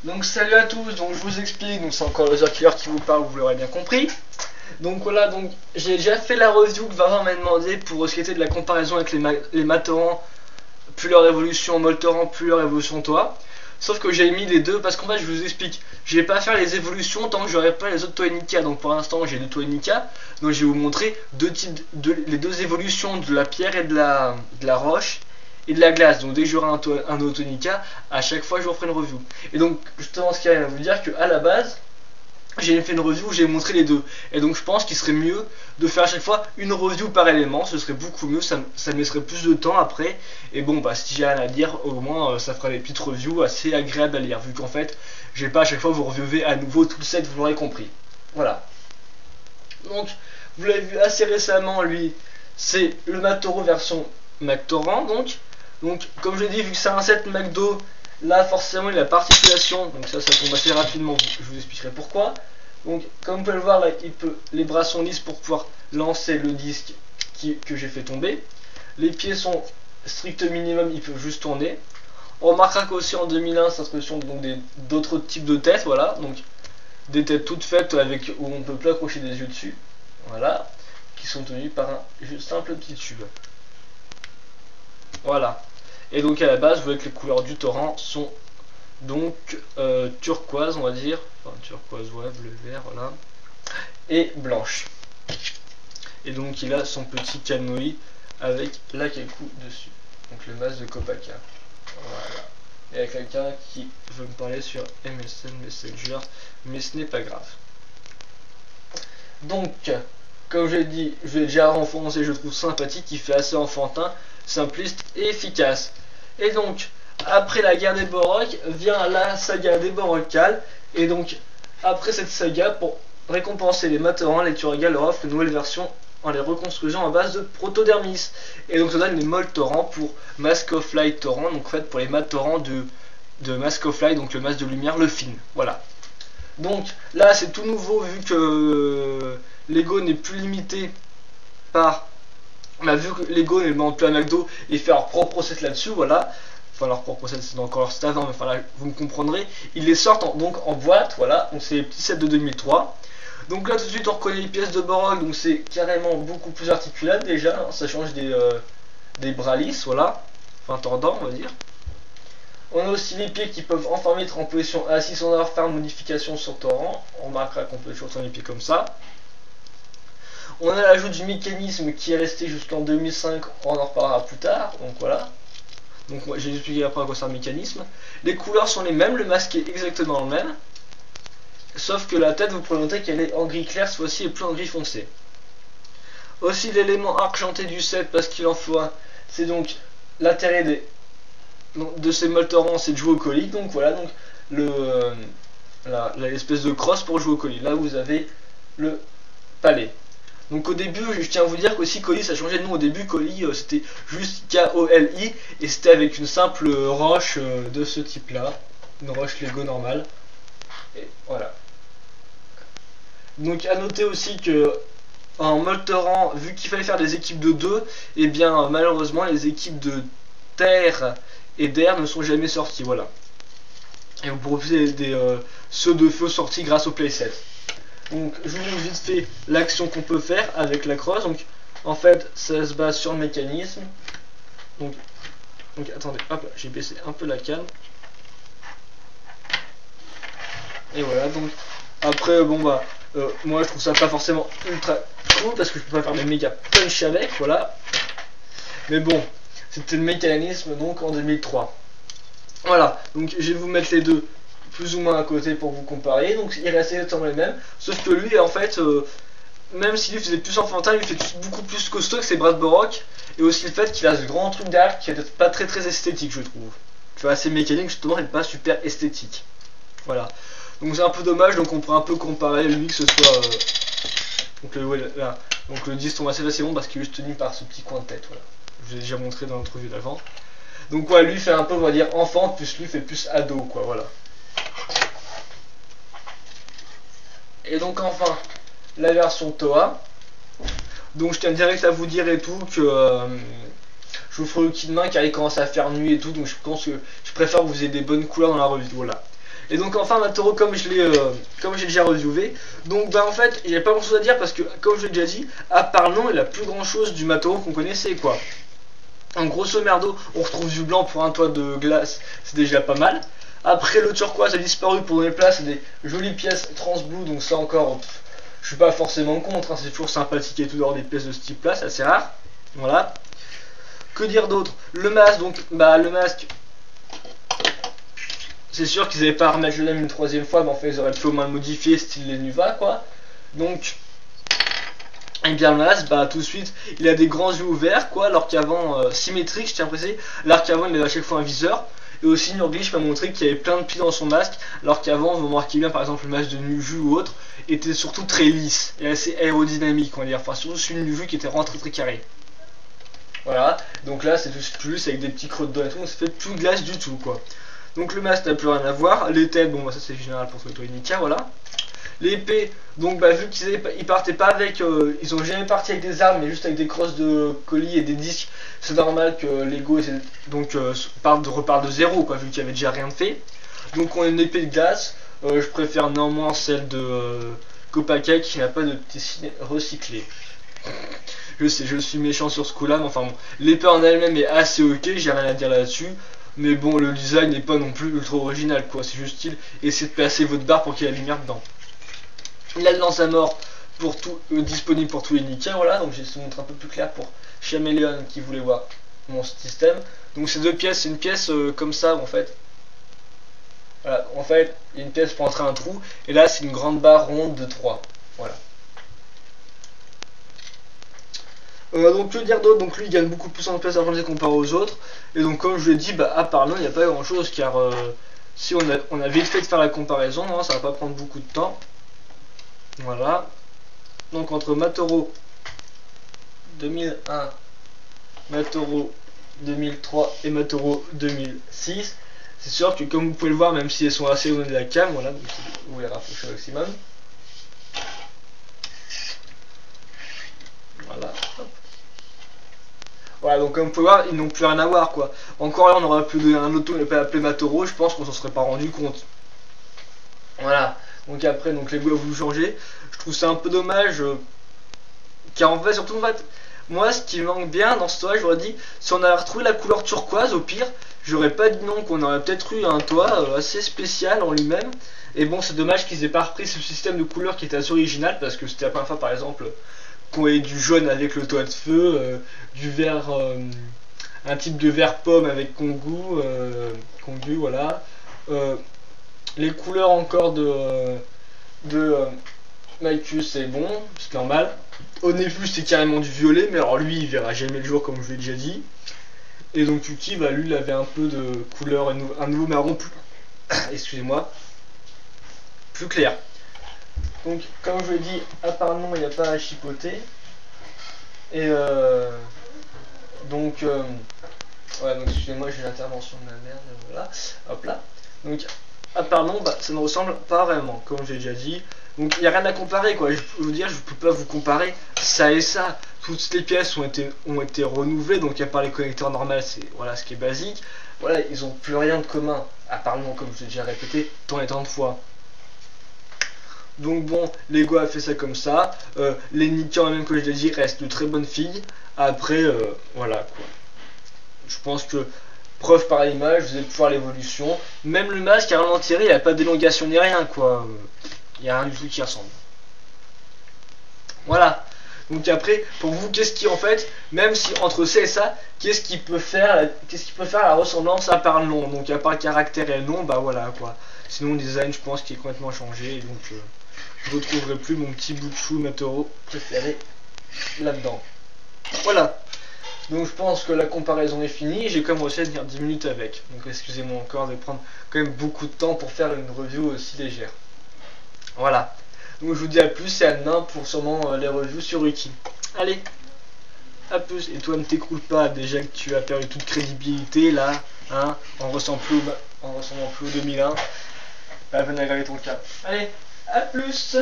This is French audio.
Donc salut à tous, donc je vous explique, donc c'est encore le Killer qui vous parle, vous l'aurez bien compris. Donc voilà, donc j'ai déjà fait la review que Vincent m'a demandé pour ce qui était de la comparaison avec les Matorans, plus leur évolution Moltorant, plus leur évolution Toa. Sauf que j'ai mis les deux parce qu'en fait je vous explique, je vais pas faire les évolutions tant que j'aurai pas les autres Toenica. Donc pour l'instant j'ai deux Toenica, donc je vais vous montrer les deux évolutions de la pierre et de la roche et de la glace. Donc dès que j'aurai un autre Toenica, à chaque fois je vous ferai une review. Et donc justement ce qu'il y a à vous dire, qu'à la base j'ai fait une review où j'ai montré les deux. Et donc je pense qu'il serait mieux de faire à chaque fois une review par élément. Ce serait beaucoup mieux, ça me laisserait plus de temps après. Et bon bah si j'ai rien à dire, au moins ça fera des petites reviews assez agréables à lire. Vu qu'en fait je vais pas à chaque fois vous reviewer à nouveau tout le set, vous l'aurez compris. Voilà. Donc vous l'avez vu assez récemment, lui c'est le Matoro version Mactorant. Donc comme je l'ai dit, vu que c'est un set McDo, là forcément il a particulation, donc ça tombe assez rapidement, je vous expliquerai pourquoi. Donc comme vous pouvez le voir là, les bras sont lisses pour pouvoir lancer le disque que j'ai fait tomber. Les pieds sont strict minimum, il peut juste tourner. On remarquera qu'aussi en 2001 c'est l'introduction d'autres types de têtes, voilà, donc des têtes toutes faites où on ne peut plus accrocher des yeux dessus, voilà, qui sont tenues par un simple petit tube. Voilà. Et donc à la base, vous voyez que les couleurs du torrent sont donc turquoise, on va dire, enfin turquoise, ouais, bleu, vert, voilà, et blanche. Et donc il a son petit canoë avec la kaku dessus, donc le masque de Copaka. Voilà. Et avec quelqu'un qui veut me parler sur MSN Messenger, mais ce n'est pas grave. Donc, comme j'ai dit, je vais déjà renforcer, je trouve sympathique, il fait assez enfantin, simpliste et efficace. Et donc après la guerre des Borok vient la saga des Borokal. Et donc après cette saga, pour récompenser les Matorans, les Turaga leur offrent une nouvelle version en les reconstruisant à base de protodermis. Et donc ça donne les Moltorants pour Mask of Light Torrent, donc en fait pour les Matorans de Mask of Light, donc le masque de lumière, le film. Voilà. Donc là c'est tout nouveau vu que Lego n'est plus limité par... vu que Lego ne demande plus à McDo et fait leur propre process là-dessus, voilà. Enfin leur propre process, c'est encore leur staff, mais enfin là, vous me comprendrez. Ils les sortent donc en boîte, voilà. Donc c'est les petits sets de 2003. Donc là tout de suite on reconnaît les pièces de Borok, donc c'est carrément beaucoup plus articulable déjà, hein. Ça change des bras lisses, voilà. Enfin tordant on va dire. On a aussi les pieds qui peuvent enfin mettre en position assise sans avoir faire modification sur torrent. On remarquera qu'on peut toujours tourner les pieds comme ça. On a l'ajout du mécanisme qui est resté jusqu'en 2005, on en reparlera plus tard, donc voilà. Donc j'ai expliqué après à quoi sert le mécanisme. Les couleurs sont les mêmes, le masque est exactement le même. Sauf que la tête, vous pouvez noter qu'elle est en gris clair cette fois-ci et plus en gris foncé. Aussi l'élément argenté du set, parce qu'il en faut un, c'est donc l'intérêt de ces Moltorants, c'est de jouer au colis. Donc voilà, donc l'espèce de crosse pour jouer au colis. Là vous avez le palais. Donc au début, je tiens à vous dire qu'aussi Colis a changé de nom. Au début, Colis c'était juste K-O-L-I et c'était avec une simple roche de ce type là, une roche Lego normale. Et voilà. Donc à noter aussi que en Moltorant, vu qu'il fallait faire des équipes de 2, et bien malheureusement les équipes de terre et d'air ne sont jamais sorties, voilà. Et vous profitez des ceux de feu sortis grâce au playset. Donc je vous montre vite fait l'action qu'on peut faire avec la crosse. Donc en fait ça se base sur le mécanisme. Donc attendez, hop, j'ai baissé un peu la canne. Et voilà, donc après bon bah moi je trouve ça pas forcément ultra cool parce que je peux pas faire des méga punch avec, voilà. Mais bon, c'était le mécanisme donc en 2003. Voilà, donc je vais vous mettre les deux plus ou moins à côté pour vous comparer. Donc il reste exactement les mêmes, sauf que lui en fait même s'il faisait plus enfantin, il fait beaucoup plus costaud que ses bras de Borok. Et aussi le fait qu'il a ce grand truc derrière qui est pas très esthétique, je trouve. Tu vois, assez mécanique justement et pas super esthétique. Voilà, donc c'est un peu dommage. Donc on pourrait un peu comparer lui, que ce soit donc le 10 tombe assez facilement parce qu'il est juste tenu par ce petit coin de tête, voilà. Je vous ai déjà montré dans l'entrevue d'avant. Donc ouais, lui fait un peu, on va dire, enfant, plus lui fait plus ado, quoi, voilà. Et donc enfin, la version Toa. Donc je tiens direct à vous dire et tout que je vous ferai le kit de main car il commence à faire nuit et tout. Donc je pense que je préfère que vous ayez des bonnes couleurs dans la revue, voilà. Et donc enfin Matoro, comme j'ai déjà reviewé, donc bah en fait il n'y a pas grand chose à dire parce que comme je l'ai déjà dit, à part le nom, il a plus grand chose du Matoro qu'on connaissait quoi. En grosso merdo, on retrouve du blanc pour un toit de glace, c'est déjà pas mal. Après le turquoise a disparu pour donner place à des jolies pièces transblue, donc ça encore, je suis pas forcément contre, hein, c'est toujours sympathique et tout d'avoir des pièces de ce type là, c'est assez rare. Voilà. Que dire d'autre? Le masque, donc bah le masque, c'est sûr qu'ils n'avaient pas à remettre le lame une troisième fois, mais en fait ils auraient pu au moins le modifier style les Nuva quoi. Donc et bien le masque, bah tout de suite il a des grands yeux ouverts quoi, alors qu'avant symétrique, je tiens à préciser, alors qu'avant il avait à chaque fois un viseur. Et aussi Nurglish m'a montré qu'il y avait plein de plis dans son masque, alors qu'avant vous remarquez bien par exemple le masque de Nuju ou autre était surtout très lisse et assez aérodynamique on va dire, enfin surtout celui de Nuju qui était vraiment très carré. Voilà, donc là c'est plus avec des petits creux de doigts et tout, donc ça fait plus glace du tout quoi. Donc le masque n'a plus rien à voir, les têtes, bon bah ça c'est général pour Toy Nika, voilà. L'épée, donc bah vu qu'ils partaient pas avec, ils ont jamais parti avec des armes mais juste avec des crosses de colis et des disques, c'est normal que Lego donc repart de zéro quoi, vu qu'il y avait déjà rien de fait. Donc on a une épée de glace, je préfère néanmoins celle de Kopaka qui n'a pas de petits signes recyclés. Je sais, je suis méchant sur ce coup là, mais enfin bon, l'épée en elle-même est assez ok, j'ai rien à dire là-dessus. Mais bon, le design n'est pas non plus ultra original quoi, c'est juste style, essayez de placer votre barre pour qu'il y ait la lumière dedans. Il a le lance à mort pour tout, disponible pour tous les Nika, voilà, donc je vais vous montrer un peu plus clair pour Chameleon qui voulait voir mon système. Donc ces deux pièces, c'est une pièce comme ça en fait. Voilà, en fait, il y a une pièce pour entrer un trou, et là c'est une grande barre ronde de 3. Voilà. Donc que dire d'autre, donc lui il gagne beaucoup plus en place avancée comparé aux autres, et donc comme je l'ai dit, bah à part là il n'y a pas grand chose, car si on a vite fait de faire la comparaison, hein, ça va pas prendre beaucoup de temps. Voilà, donc entre Matoro 2001, Matoro 2003 et Matoro 2006, c'est sûr que comme vous pouvez le voir, même si elles sont assez loin de la cam, voilà, donc vous les rapprochez au maximum. Voilà. Voilà, donc comme vous pouvez voir, ils n'ont plus rien à voir quoi. Encore là, on aurait pu donner un auto et pas l'appeler Matoro, je pense qu'on s'en serait pas rendu compte. Voilà. Donc après, donc Lego a voulu changer. Je trouve ça un peu dommage, car en fait, surtout en fait, moi, ce qui me manque bien dans ce toit, j'aurais dit, si on avait retrouvé la couleur turquoise, au pire, j'aurais pas dit non, qu'on aurait peut-être eu un toit assez spécial en lui-même. Et bon, c'est dommage qu'ils aient pas repris ce système de couleurs qui était assez original, parce que c'était la première fois, par exemple, qu'on ait du jaune avec le toit de feu, du vert, un type de vert pomme avec Kongu, voilà. Les couleurs encore de Maikus, c'est bon, c'est normal. Onefus c'est carrément du violet, mais alors lui il verra jamais le jour comme je l'ai déjà dit. Et donc Yuki, bah lui il avait un peu de couleur, un nouveau marron plus excusez-moi, plus clair. Donc comme je l'ai dit, apparemment il n'y a pas à chipoter. Et donc ouais, donc excusez-moi, j'ai l'intervention de ma mère, voilà, hop là. Donc apparemment bah, ça ne ressemble pas vraiment, comme j'ai déjà dit. Donc il n'y a rien à comparer quoi, je peux vous dire, je peux pas vous comparer ça et ça. Toutes les pièces ont été renouvelées, donc à part les connecteurs normaux, c'est voilà ce qui est basique. Voilà, ils ont plus rien de commun, apparemment comme je l'ai déjà répété tant et tant de fois. Donc bon, Lego a fait ça comme ça. Les Nika, même que je l'ai dit, restent de très bonnes filles. Après, voilà quoi. Je pense que preuve par l'image, vous allez pouvoir l'évolution. Même le masque a rien tiré, il n'y a pas d'élongation ni rien quoi. Il n'y a rien du tout qui ressemble. Voilà. Donc après, pour vous, qu'est-ce qui en fait, même si entre ça et ça, qu'est-ce qui peut faire la ressemblance à part le nom. Donc à part le caractère et le nom, bah voilà quoi. Sinon le design, je pense qu'il est complètement changé. Et donc je ne retrouverai plus mon petit bout de chou Matoro préféré là-dedans. Voilà. Donc je pense que la comparaison est finie. J'ai quand même réussi à tenir 10 minutes avec. Donc excusez-moi encore de prendre quand même beaucoup de temps pour faire une review aussi légère. Voilà. Donc je vous dis à plus et à demain pour sûrement les reviews sur Wiki. Allez, à plus. Et toi ne t'écroule pas déjà que tu as perdu toute crédibilité là, hein, en ressemblant plus au 2001. Bah, venez aggraver ton cas. Allez, à plus.